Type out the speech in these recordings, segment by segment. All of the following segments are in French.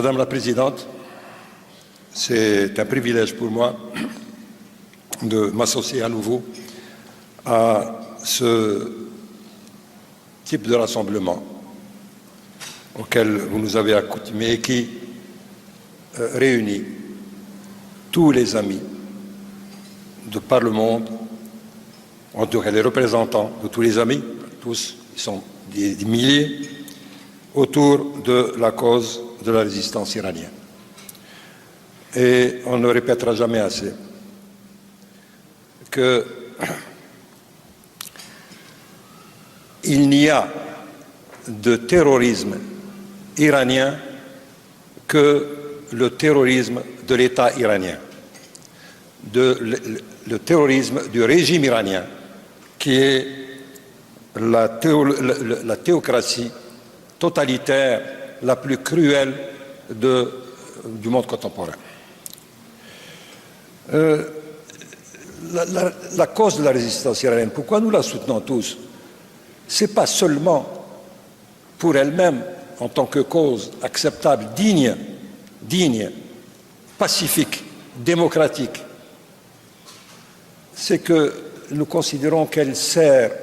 Madame la Présidente, c'est un privilège pour moi de m'associer à nouveau à ce type de rassemblement auquel vous nous avez accoutumés et qui réunit tous les amis de par le monde, en tout cas les représentants de tous les amis, tous, ils sont des milliers, autour de la cause de la résistance iranienne. Et on ne répétera jamais assez que il n'y a de terrorisme iranien que le terrorisme de l'État iranien, le terrorisme du régime iranien, qui est la théocratie totalitaire la plus cruelle du monde contemporain. La cause de la résistance iranienne, pourquoi nous la soutenons tous? Ce n'est pas seulement pour elle-même, en tant que cause acceptable, digne, pacifique, démocratique. C'est que nous considérons qu'elle sert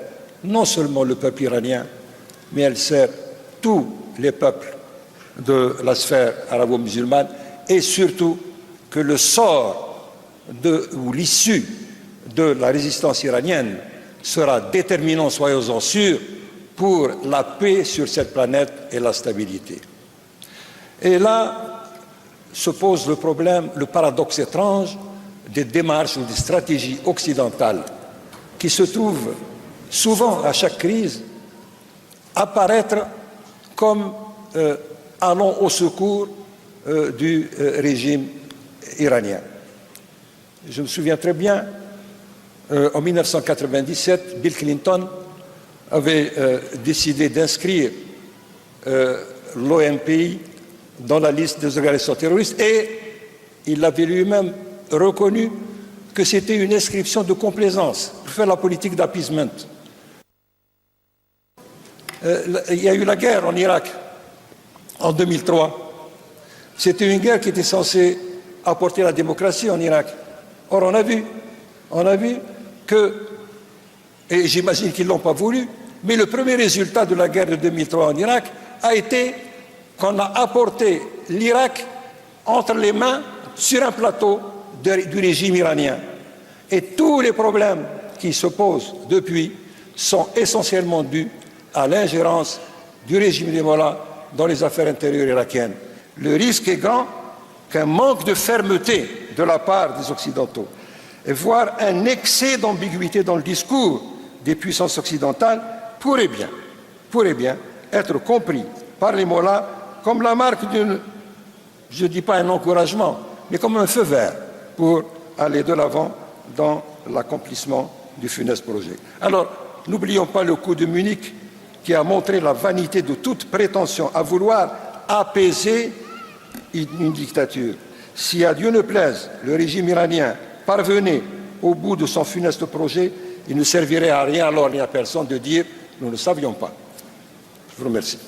non seulement le peuple iranien, mais elle sert tous les peuples de la sphère arabo-musulmane, et surtout que le sort ou l'issue de la résistance iranienne sera déterminant, soyons-en sûrs, pour la paix sur cette planète et la stabilité. Et là se pose le problème, le paradoxe étrange des démarches ou des stratégies occidentales qui se trouvent souvent à chaque crise apparaître comme allant au secours du régime iranien. Je me souviens très bien, en 1997, Bill Clinton avait décidé d'inscrire l'ONPI dans la liste des organisations terroristes et il avait lui-même reconnu que c'était une inscription de complaisance pour faire la politique d'appeasement. Il y a eu la guerre en Irak en 2003. C'était une guerre qui était censée apporter la démocratie en Irak. Or, on a vu que, et j'imagine qu'ils ne l'ont pas voulu, mais le premier résultat de la guerre de 2003 en Irak a été qu'on a apporté l'Irak entre les mains sur un plateau du régime iranien. Et tous les problèmes qui se posent depuis sont essentiellement dus à l'ingérence du régime des Mollahs dans les affaires intérieures irakiennes. Le risque est grand qu'un manque de fermeté de la part des Occidentaux, et voire un excès d'ambiguïté dans le discours des puissances occidentales pourrait bien être compris par les Mollahs comme la marque d'une, je ne dis pas un encouragement, mais comme un feu vert pour aller de l'avant dans l'accomplissement du funeste projet. Alors, n'oublions pas le coup de Munich qui a montré la vanité de toute prétention à vouloir apaiser une dictature. Si à Dieu ne plaise, le régime iranien parvenait au bout de son funeste projet, il ne servirait à rien alors ni à personne de dire « nous ne savions pas ». Je vous remercie.